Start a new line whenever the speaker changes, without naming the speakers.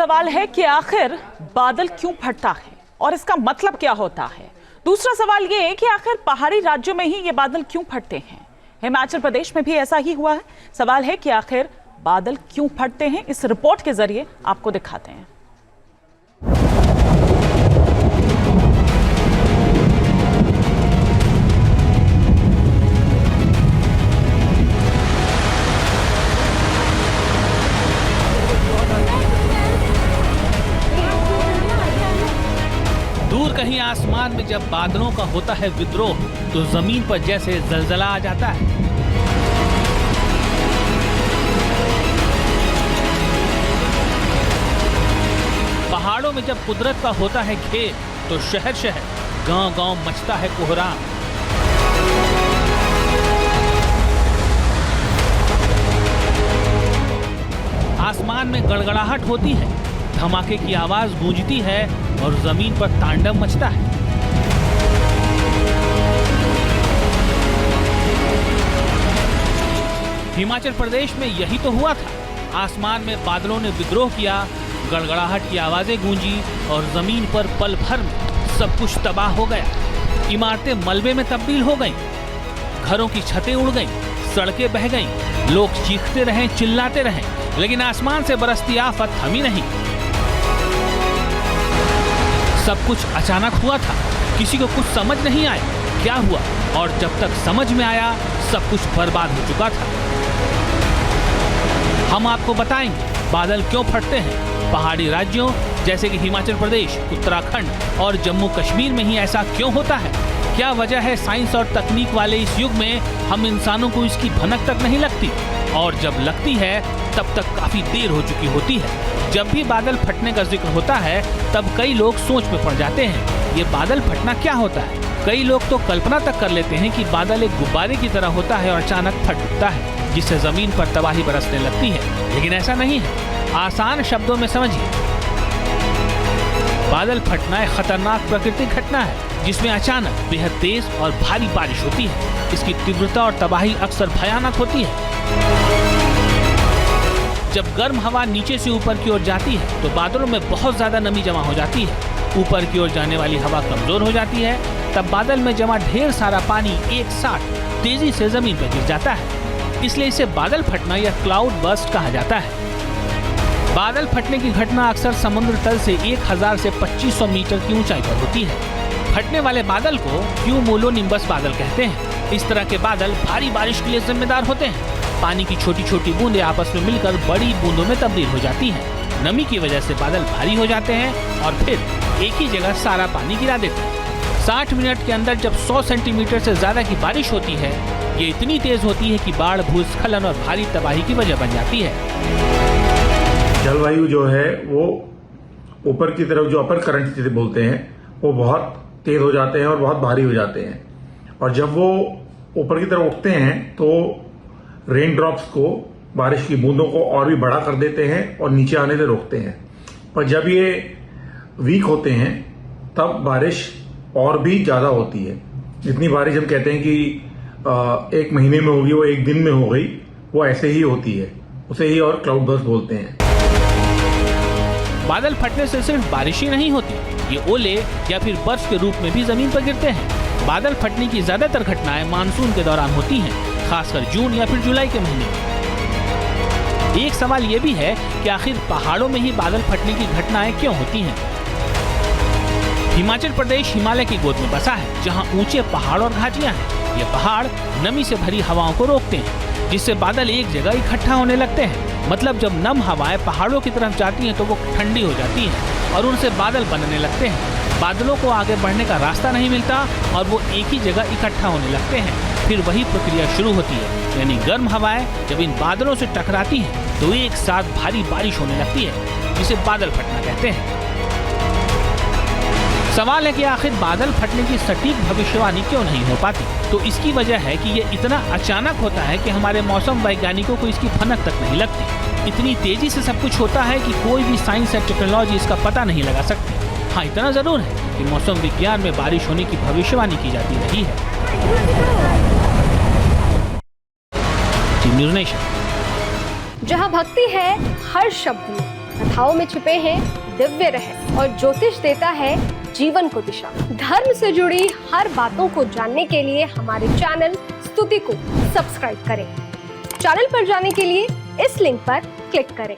सवाल है कि आखिर बादल क्यों फटता है और इसका मतलब क्या होता है। दूसरा सवाल ये है कि आखिर पहाड़ी राज्यों में ही ये बादल क्यों फटते हैं। हिमाचल प्रदेश में भी ऐसा ही हुआ है। सवाल है कि आखिर बादल क्यों फटते हैं, इस रिपोर्ट के जरिए आपको दिखाते हैं।
दूर कहीं आसमान में जब बादलों का होता है विद्रोह, तो जमीन पर जैसे जलजला आ जाता है। पहाड़ों में जब कुदरत का होता है खेल, तो शहर शहर गांव गांव मचता है कोहराम। आसमान में गड़गड़ाहट होती है, धमाके की आवाज गूंजती है और जमीन पर तांडव मचता है। हिमाचल प्रदेश में यही तो हुआ था। आसमान में बादलों ने विद्रोह किया, गड़गड़ाहट की आवाजें गूंजी और जमीन पर पल भर में सब कुछ तबाह हो गया। इमारतें मलबे में तब्दील हो गईं, घरों की छतें उड़ गईं, सड़कें बह गईं, लोग चीखते रहे, चिल्लाते रहे, लेकिन आसमान से बरसती आफत थमी नहीं। सब कुछ अचानक हुआ था, किसी को कुछ समझ नहीं आया क्या हुआ, और जब तक समझ में आया सब कुछ बर्बाद हो चुका था। हम आपको बताएंगे बादल क्यों फटते हैं। पहाड़ी राज्यों जैसे कि हिमाचल प्रदेश, उत्तराखंड और जम्मू कश्मीर में ही ऐसा क्यों होता है। क्या वजह है साइंस और तकनीक वाले इस युग में हम इंसानों को इसकी भनक तक नहीं लगती, और जब लगती है तब तक काफी देर हो चुकी होती है। जब भी बादल फटने का जिक्र होता है तब कई लोग सोच में पड़ जाते हैं, ये बादल फटना क्या होता है। कई लोग तो कल्पना तक कर लेते हैं कि बादल एक गुब्बारे की तरह होता है और अचानक फट उठता है, जिससे जमीन पर तबाही बरसने लगती है। लेकिन ऐसा नहीं है। आसान शब्दों में समझिए, बादल फटना एक खतरनाक प्राकृतिक घटना है जिसमें अचानक बेहद तेज और भारी बारिश होती है। इसकी तीव्रता और तबाही अक्सर भयानक होती है। जब गर्म हवा नीचे से ऊपर की ओर जाती है तो बादलों में बहुत ज्यादा नमी जमा हो जाती है। ऊपर की ओर जाने वाली हवा कमजोर हो जाती है, तब बादल में जमा ढेर सारा पानी एक साथ तेजी से जमीन पर गिर जाता है। इसलिए इसे बादल फटना या क्लाउड बर्स्ट कहा जाता है। बादल फटने की घटना अक्सर समुद्र तल से 1000 से 2500 मीटर की ऊंचाई पर होती है। फटने वाले बादल को क्यूमुलोनिम्बस बादल कहते हैं। इस तरह के बादल भारी बारिश के लिए जिम्मेदार होते हैं। पानी की छोटी छोटी बूंदें आपस में मिलकर बड़ी बूंदों में तब्दील हो जाती हैं। नमी की वजह से बादल भारी हो जाते हैं और फिर एक ही जगह सारा पानी गिरा देते हैं। 60 मिनट के अंदर जब 100 सेंटीमीटर से ज्यादा की बारिश होती है, ये इतनी तेज होती है कि बाढ़, भूस्खलन और भारी तबाही की वजह बन जाती है।
जलवायु जो है वो ऊपर की तरफ, जो अपर करंट जिसे बोलते हैं, वो बहुत तेज हो जाते हैं और बहुत भारी हो जाते हैं। और जब वो ऊपर की तरफ उठते हैं तो रेन ड्रॉप्स को, बारिश की बूंदों को और भी बड़ा कर देते हैं और नीचे आने से रोकते हैं। पर जब ये वीक होते हैं तब बारिश और भी ज्यादा होती है। जितनी बारिश हम कहते हैं कि एक महीने में होगी, वो एक दिन में हो गई, वो ऐसे ही होती है। उसे ही और क्लाउड बर्स्ट बोलते हैं।
बादल फटने से सिर्फ बारिश ही नहीं होती, ये ओले या फिर बर्फ के रूप में भी जमीन पर गिरते हैं। बादल फटने की ज्यादातर घटनाएं मानसून के दौरान होती हैं, खासकर जून या फिर जुलाई के महीने में। एक सवाल ये भी है कि आखिर पहाड़ों में ही बादल फटने की घटनाएं क्यों होती हैं। हिमाचल प्रदेश हिमालय की गोद में बसा है, जहां ऊंचे पहाड़ और घाटियां हैं। ये पहाड़ नमी से भरी हवाओं को रोकते हैं, जिससे बादल एक जगह इकट्ठा होने लगते हैं। मतलब जब नम हवाएं पहाड़ों की तरफ जाती हैं तो वो ठंडी हो जाती हैं और उनसे बादल बनने लगते हैं। बादलों को आगे बढ़ने का रास्ता नहीं मिलता और वो एक ही जगह इकट्ठा होने लगते हैं। फिर वही प्रक्रिया शुरू होती है, यानी गर्म हवाएं जब इन बादलों से टकराती हैं तो एक साथ भारी बारिश होने लगती है, जिसे बादल फटना कहते हैं। सवाल है कि आखिर बादल फटने की सटीक भविष्यवाणी क्यों नहीं हो पाती। तो इसकी वजह है कि ये इतना अचानक होता है कि हमारे मौसम वैज्ञानिकों को इसकी भनक तक नहीं लगती। इतनी तेजी से सब कुछ होता है कि कोई भी साइंस या टेक्नोलॉजी इसका पता नहीं लगा सकती। हाँ, इतना जरूर है कि मौसम विज्ञान में बारिश होने की भविष्यवाणी की जाती रही है। News nation.
जहां भक्ति है हर शब्द में, कथाओं में छिपे हैं दिव्य रहस्य और ज्योतिष देता है जीवन को दिशा। धर्म से जुड़ी हर बातों को जानने के लिए हमारे चैनल स्तुति को सब्सक्राइब करें। चैनल पर जाने के लिए इस लिंक पर क्लिक करें।